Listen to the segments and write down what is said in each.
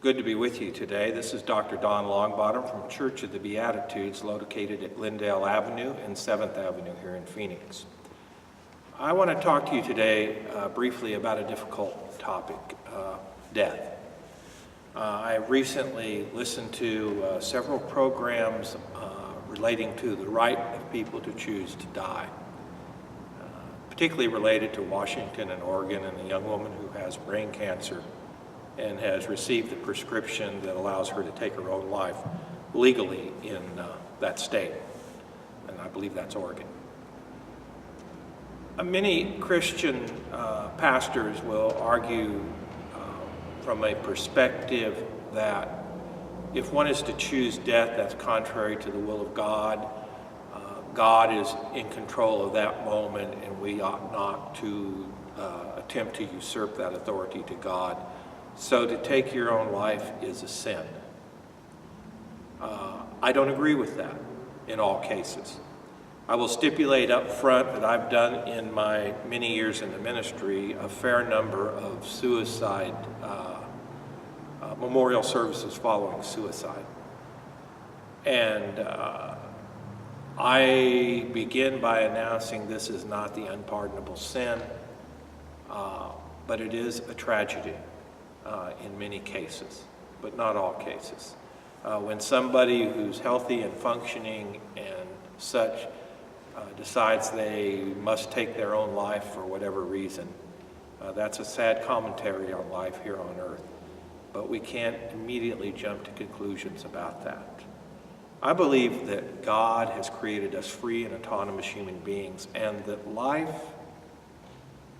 Good to be with you today. This is Dr. Don Longbottom from Church of the Beatitudes, located at Lindale Avenue and 7th Avenue here in Phoenix. I want to talk to you today briefly about a difficult topic, death. I recently listened to several programs relating to the right of people to choose to die, particularly related to Washington and Oregon and a young woman who has brain cancer and has received the prescription that allows her to take her own life legally in that state. And I believe that's Oregon. Many Christian pastors will argue from a perspective that if one is to choose death, that's contrary to the will of God. God is in control of that moment, and we ought not to attempt to usurp that authority to God. So to take your own life is a sin. I don't agree with that in all cases. I will stipulate up front that I've done in my many years in the ministry a fair number of suicide memorial services following suicide. And I begin by announcing this is not the unpardonable sin, but it is a tragedy. In many cases, but not all cases. When somebody who's healthy and functioning and such decides they must take their own life for whatever reason, that's a sad commentary on life here on earth. But we can't immediately jump to conclusions about that. I believe that God has created us free and autonomous human beings, and that life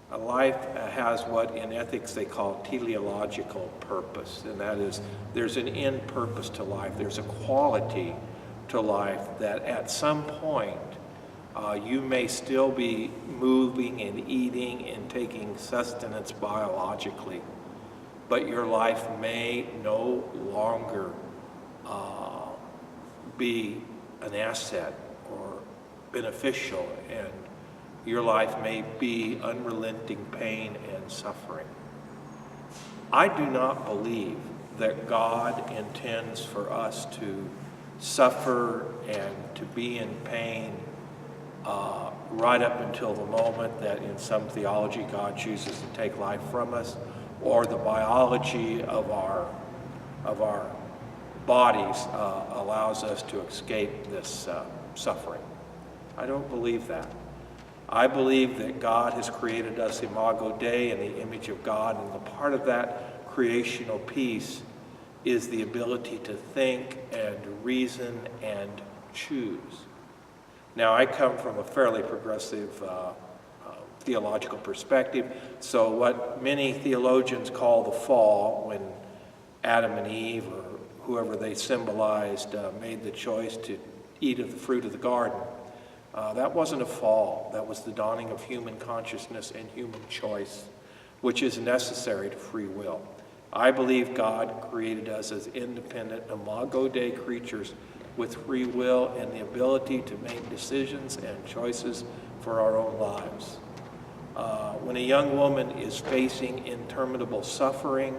has what in ethics they call teleological purpose, and that is there's an end purpose to life. There's a quality to life that at some point you may still be moving and eating and taking sustenance biologically, but your life may no longer be an asset or beneficial, and your life may be unrelenting pain and suffering. I do not believe that God intends for us to suffer and to be in pain right up until the moment that in some theology God chooses to take life from us, or the biology of our bodies allows us to escape this suffering. I don't believe that. I believe that God has created us imago Dei in the image of God, and the part of that creational piece is the ability to think and reason and choose. Now, I come from a fairly progressive theological perspective, so what many theologians call the fall, when Adam and Eve, or whoever they symbolized, made the choice to eat of the fruit of the garden, that wasn't a fall. That was the dawning of human consciousness and human choice, which is necessary to free will. I believe God created us as independent, imago Dei creatures with free will and the ability to make decisions and choices for our own lives. When a young woman is facing interminable suffering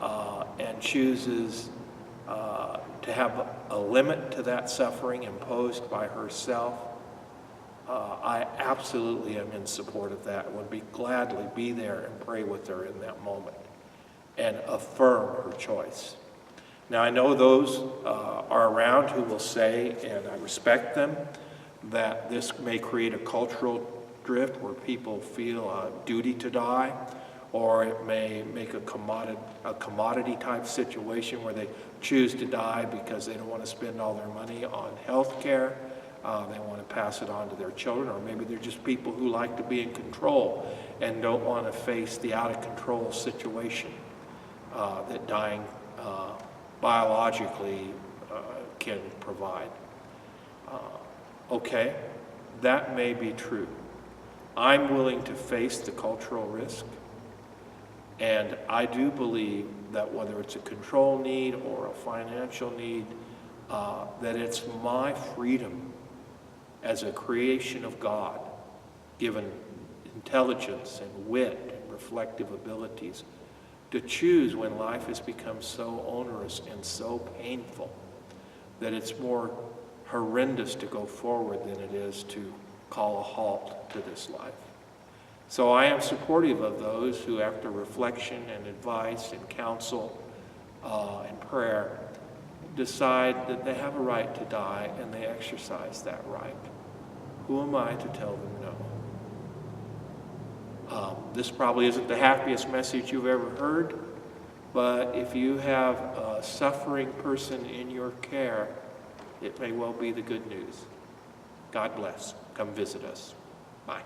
and chooses to have a limit to that suffering imposed by herself, I absolutely am in support of that. I would gladly be there and pray with her in that moment and affirm her choice. Now, I know those are around who will say, and I respect them, that this may create a cultural drift where people feel a duty to die, or it may make a commodity type situation where they choose to die because they don't want to spend all their money on health care. They want to pass it on to their children, or maybe they're just people who like to be in control and don't want to face the out-of-control situation that dying biologically can provide. Okay, that may be true. I'm willing to face the cultural risk, and I do believe that whether it's a control need or a financial need, that it's my freedom as a creation of God, given intelligence and wit and reflective abilities, to choose when life has become so onerous and so painful that it's more horrendous to go forward than it is to call a halt to this life. So I am supportive of those who, after reflection and advice and counsel and prayer, decide that they have a right to die and they exercise that right. Who am I to tell them no? This probably isn't the happiest message you've ever heard, but if you have a suffering person in your care, it may well be the good news. God bless. Come visit us. Bye.